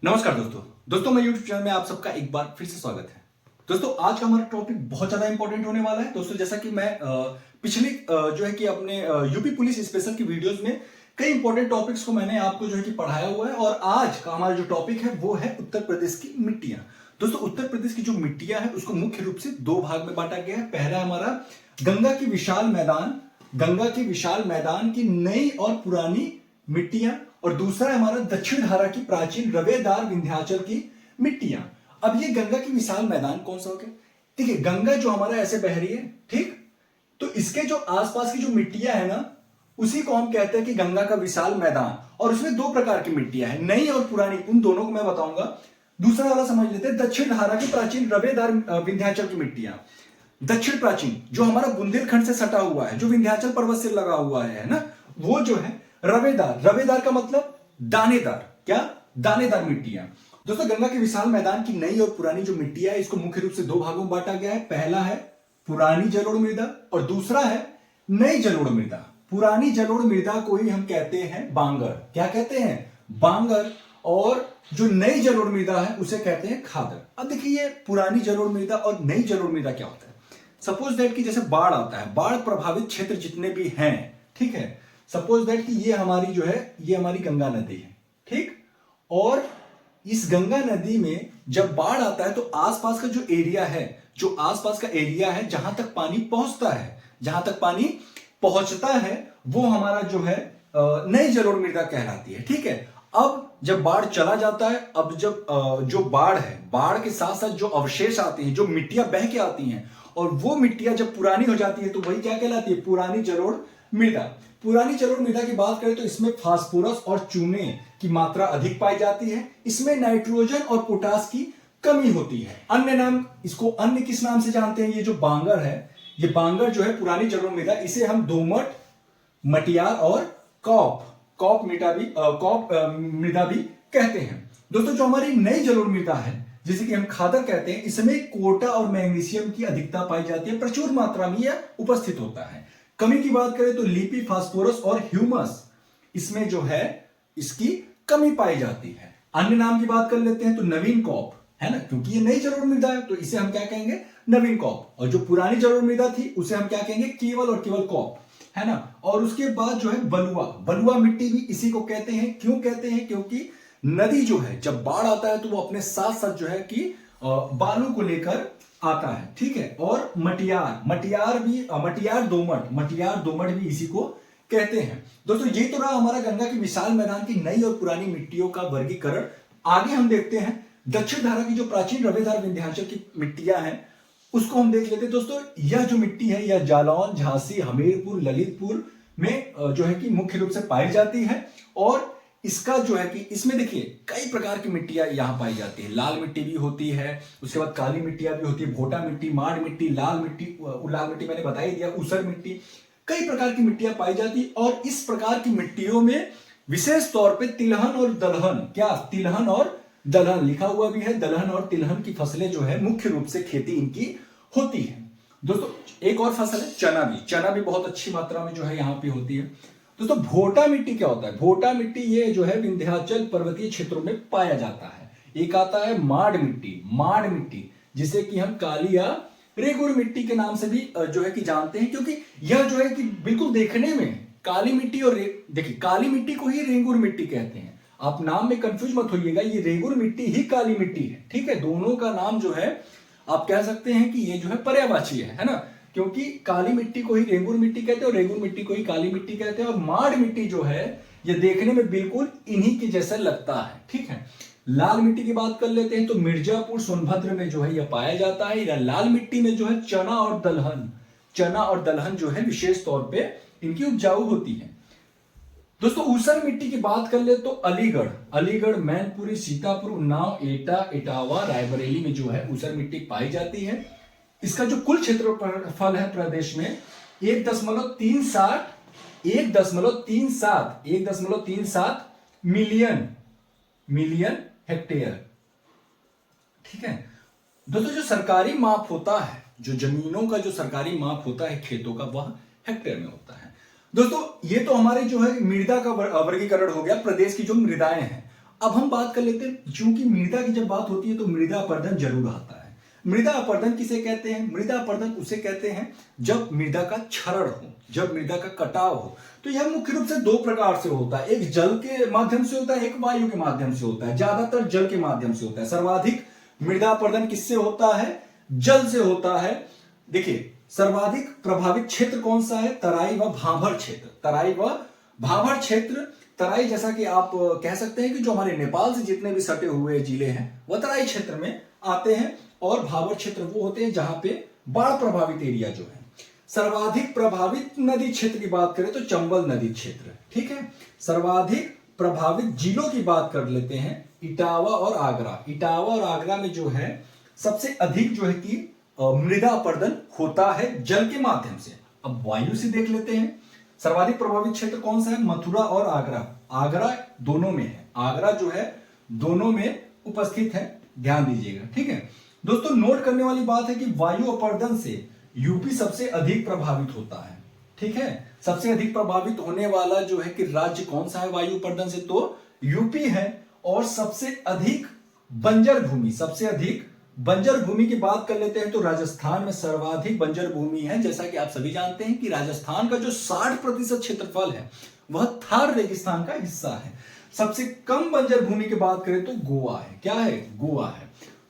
नमस्कार दोस्तों मैं YouTube चैनल में आप सबका एक बार फिर से स्वागत है। दोस्तों आज का हमारा टॉपिक बहुत ज्यादा इंपॉर्टेंट होने वाला है। दोस्तों जैसा कि मैं पिछली जो है कि अपने यूपी पुलिस स्पेशल की वीडियोस में कई इंपॉर्टेंट टॉपिक्स को मैंने आपको जो है कि पढ़ाया हुआ है और आज का हमारा जो टॉपिक है वो है उत्तर प्रदेश की मिट्टियां। दोस्तों उत्तर प्रदेश की जो मिट्टियां है उसको मुख्य रूप से दो भाग में बांटा गया है। पहला हमारा गंगा की विशाल मैदान की नई और पुरानी मिट्टियां और दूसरा है हमारा दक्षिण धारा की प्राचीन रवेदार विंध्याचल की मिट्टियां। अब ये गंगा की विशाल मैदान कौन सा हो गया? देखिए गंगा जो हमारा ऐसे बह रही है, ठीक, तो इसके जो आसपास की जो मिट्टियां है ना उसी को हम कहते हैं कि गंगा का विशाल मैदान। और उसमें दो प्रकार की मिट्टियां हैं, नई और पुरानी, उन दोनों को मैं बताऊंगा। दूसरा वाला समझ लेते हैं, दक्षिण धारा की प्राचीन रवेदार विंध्याचल की मिट्टियां। दक्षिण प्राचीन जो हमारा बुंदेलखंड से सटा हुआ है, जो विंध्याचल पर्वत से लगा हुआ है ना, वो जो है रवेदार का मतलब दानेदार, क्या दानेदार मिट्टियां। दोस्तों गंगा के विशाल मैदान की नई और पुरानी जो मिट्टियां है इसको मुख्य रूप से दो भागों में बांटा गया है। पहला है पुरानी जलोढ़ मृदा और दूसरा है नई जलोढ़ मृदा। पुरानी जलोढ़ मृदा को ही हम कहते हैं बांगर, क्या कहते हैं? बांगर। और जो नई जलोढ़ मृदा है उसे कहते हैं खादर। अब देखिए ये पुरानी जलोढ़ मृदा और नई जलोढ़ मृदा क्या होता है। सपोज दैट कि जैसे बाढ़ आता है, बाढ़ प्रभावित क्षेत्र जितने भी हैं, ठीक है, सपोज दैट कि ये हमारी जो है ये हमारी गंगा नदी है, ठीक, और इस गंगा नदी में जब बाढ़ आता है तो आसपास का जो एरिया है, जहां तक पानी पहुंचता है वो हमारा जो है नई जलोढ़ मृदा कहलाती है, ठीक है। अब जब बाढ़ चला जाता है, अब जब जो बाढ़ है, बाढ़ के साथ साथ जो अवशेष आते हैं, जो मिट्टियां बह के आती हैं और वो मिट्टियां जब पुरानी हो जाती है तो वही क्या कहलाती है? पुरानी जलोढ़ मृदा। पुरानी जलोढ़ मृदा की बात करें तो इसमें फास्फोरस और चूने की मात्रा अधिक पाई जाती है। इसमें नाइट्रोजन और पोटास की कमी होती है। अन्य नाम, इसको अन्य किस नाम से जानते हैं? ये जो बांगर है, ये बांगर जो है पुरानी जलोढ़ मृदा, इसे हम दोमट, मटियार और कॉप मृदा भी कहते हैं। दोस्तों जो हमारी नई जलोढ़ मृदा है जिसे कि हम खादर कहते हैं, इसमें कोटा और मैग्नीशियम की अधिकता पाई जाती है, प्रचुर मात्रा में यह उपस्थित होता है। कमी की बात करें तो लिपि, फास्फोरस और ह्यूमस इसमें जो है इसकी कमी पाई जाती है। अन्य नाम की बात कर लेते हैं तो नवीन कॉप है ना, क्योंकि ये नई जलोढ़ मृदा है तो इसे हम क्या कहेंगे? नवीन कॉप। और जो पुरानी जलोढ़ मृदा थी उसे हम क्या कहेंगे? केवल और केवल कॉप, है ना। और उसके बाद जो है बलुआ मिट्टी भी इसी को कहते हैं। क्यों कहते हैं? क्योंकि नदी जो है जब बाढ़ आता है तो वो अपने साथ साथ जो है कि बालू को लेकर आता है, ठीक है। और मटियार दोमट भी इसी को कहते हैं। दोस्तों ये तो रहा हमारा गंगा की विशाल मैदान की नई और पुरानी मिट्टियों का वर्गीकरण। आगे हम देखते हैं दक्षिण धारा की जो प्राचीन रवेदार विंध्याचल की मिट्टियां हैं उसको हम देख लेते हैं। दोस्तों यह जो मिट्टी है यह जालौन, झांसी, हमीरपुर, ललितपुर में जो है कि मुख्य रूप से पाई जाती है। और इसका जो है कि इसमें देखिए कई प्रकार की मिट्टियां यहां पाई जाती है। लाल मिट्टी भी होती है, उसके बाद काली मिट्टियां भी होती है, भोटा मिट्टी, माड़ मिट्टी, लाल मिट्टी मैंने बता ही दिया, ऊसर मिट्टी, कई प्रकार की मिट्टियां पाई जाती है। और इस प्रकार की मिट्टियों में विशेष तौर पे तिलहन और दलहन, क्या तिलहन और दलहन लिखा हुआ भी है, दलहन और तिलहन की फसलें जो है मुख्य रूप से खेती इनकी होती है। दोस्तों एक और फसल है चना भी बहुत अच्छी मात्रा में जो है यहाँ पे होती है। दोस्तों भोटा मिट्टी क्या होता है? भोटा मिट्टी ये जो है विंध्याचल पर्वतीय क्षेत्रों में पाया जाता है। एक आता है माड़ मिट्टी जिसे कि हम काली या रेगुर मिट्टी के नाम से भी जो है कि जानते हैं, क्योंकि यह जो है कि बिल्कुल देखने में काली मिट्टी और देखिए काली मिट्टी को ही रेगुर मिट्टी कहते हैं। आप नाम में कंफ्यूज मत होइएगा, ये रेगुर मिट्टी ही काली मिट्टी है, ठीक है। दोनों का नाम जो है आप कह सकते हैं कि ये जो है पर्यायवाची है ना, क्योंकि काली मिट्टी को ही रेंगुर मिट्टी कहते हैं और रेंगुर मिट्टी को ही काली मिट्टी कहते हैं। और माड़ मिट्टी जो है ये देखने में बिल्कुल इन्हीं के जैसा लगता है, ठीक है। लाल मिट्टी की बात कर लेते हैं तो मिर्जापुर, सोनभद्र में जो है यह पाया जाता है। लाल मिट्टी में जो है चना और दलहन जो है विशेष तौर पे इनकी उपजाऊ होती है। दोस्तों ऊसर मिट्टी की बात कर ले तो अलीगढ़, मैनपुरी, सीतापुर, उन्नाव, एटा, इटावा, रायबरेली में जो है ऊसर मिट्टी पाई जाती है। इसका जो कुल क्षेत्रफल है प्रदेश में 1.37 मिलियन हेक्टेयर, ठीक है। दोस्तों जो सरकारी माप होता है, जो जमीनों का जो सरकारी माप होता है खेतों का, वह हेक्टेयर में होता है। दोस्तों ये तो हमारे जो है मृदा का वर्गीकरण हो गया, प्रदेश की जो मृदाएं हैं। अब हम बात कर लेते हैं, चूंकि मृदा की जब बात होती है तो मृदा अपरदन जरूर आता है। मृदा अपरदन किसे कहते हैं? मृदा अपरदन उसे कहते हैं जब मृदा का क्षरण हो, जब मृदा का कटाव हो। तो यह मुख्य रूप से दो प्रकार से होता है, एक जल के माध्यम से होता है, एक वायु के माध्यम से होता है। ज्यादातर जल के माध्यम से होता है। सर्वाधिक मृदा अपरदन किससे होता है? जल से होता है। देखिए, सर्वाधिक प्रभावित क्षेत्र कौन सा है? तराई व भाभर क्षेत्र। तराई व भाभर क्षेत्र। तराई जैसा कि आप कह सकते हैं कि जो हमारे नेपाल से जितने भी सटे हुए जिले हैं वह तराई क्षेत्र में आते हैं, और भाभर क्षेत्र वो होते हैं जहां पे बाढ़ प्रभावित एरिया जो है। सर्वाधिक प्रभावित नदी क्षेत्र की बात करें तो चंबल नदी क्षेत्र, ठीक है। सर्वाधिक प्रभावित जिलों की बात कर लेते हैं, इटावा और आगरा। इटावा और आगरा में जो है सबसे अधिक जो है कि मृदा अपरदन होता है जल के माध्यम से। अब वायु से देख लेते हैं, सर्वाधिक प्रभावित क्षेत्र कौन सा है? मथुरा और आगरा। आगरा दोनों में है, आगरा जो है दोनों में उपस्थित है, ध्यान दीजिएगा, ठीक है। दोस्तों, नोट करने वाली बात है कि वायु अपरदन से यूपी सबसे अधिक प्रभावित होता है, ठीक है। सबसे अधिक प्रभावित होने वाला जो है कि राज्य कौन सा है वायु अपरदन से? तो यूपी है। और सबसे अधिक बंजर भूमि, सबसे अधिक बंजर भूमि की बात कर लेते हैं तो राजस्थान में सर्वाधिक बंजर भूमि है। जैसा कि आप सभी जानते हैं कि राजस्थान का जो 60% क्षेत्रफल है वह थार रेगिस्तान का हिस्सा है। सबसे कम बंजर भूमि की बात करें तो गोवा है। क्या है? गोवा है।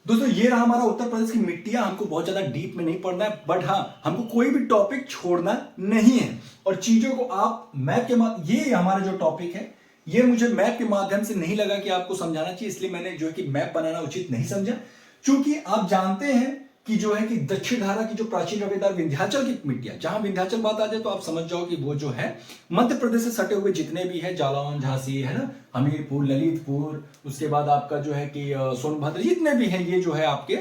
दोस्तों, ये रहा हमारा उत्तर प्रदेश की मिट्टियां। हमको बहुत ज्यादा डीप में नहीं पढ़ना है, बट हाँ, हमको कोई भी टॉपिक छोड़ना नहीं है, और चीजों को आप मैप के ये हमारा जो टॉपिक है ये मुझे मैप के माध्यम से नहीं लगा कि आपको समझाना चाहिए, इसलिए मैंने जो है कि मैप बनाना उचित नहीं समझा। क्योंकि आप जानते हैं कि जो है कि दक्षिण धारा की जो प्राचीन रवेदार विंध्याचल की मिट्टियां, जहां विंध्याचल बात आ जाए तो आप समझ जाओ कि वो जो है मध्य प्रदेश से सटे हुए जितने भी है, जालौन, झांसी है ना, हमीरपुर, ललितपुर, उसके बाद आपका जो है कि सोनभद्र, जितने भी है ये जो है आपके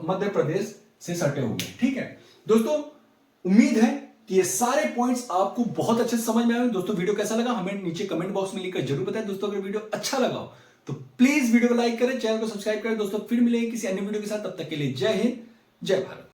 मध्य प्रदेश से सटे हुए, ठीक है। दोस्तों, उम्मीद है कि ये सारे पॉइंट्स आपको बहुत अच्छे से समझ में आए। दोस्तों, वीडियो कैसा लगा हमें नीचे कमेंट बॉक्स में लिखकर जरूर बताएं। दोस्तों, अगर वीडियो अच्छा लगा हो तो प्लीज वीडियो को लाइक करें, चैनल को सब्सक्राइब करें। दोस्तों, फिर मिलेंगे किसी अन्य वीडियो के साथ, तब तक के लिए जय हिंद, जय भारत।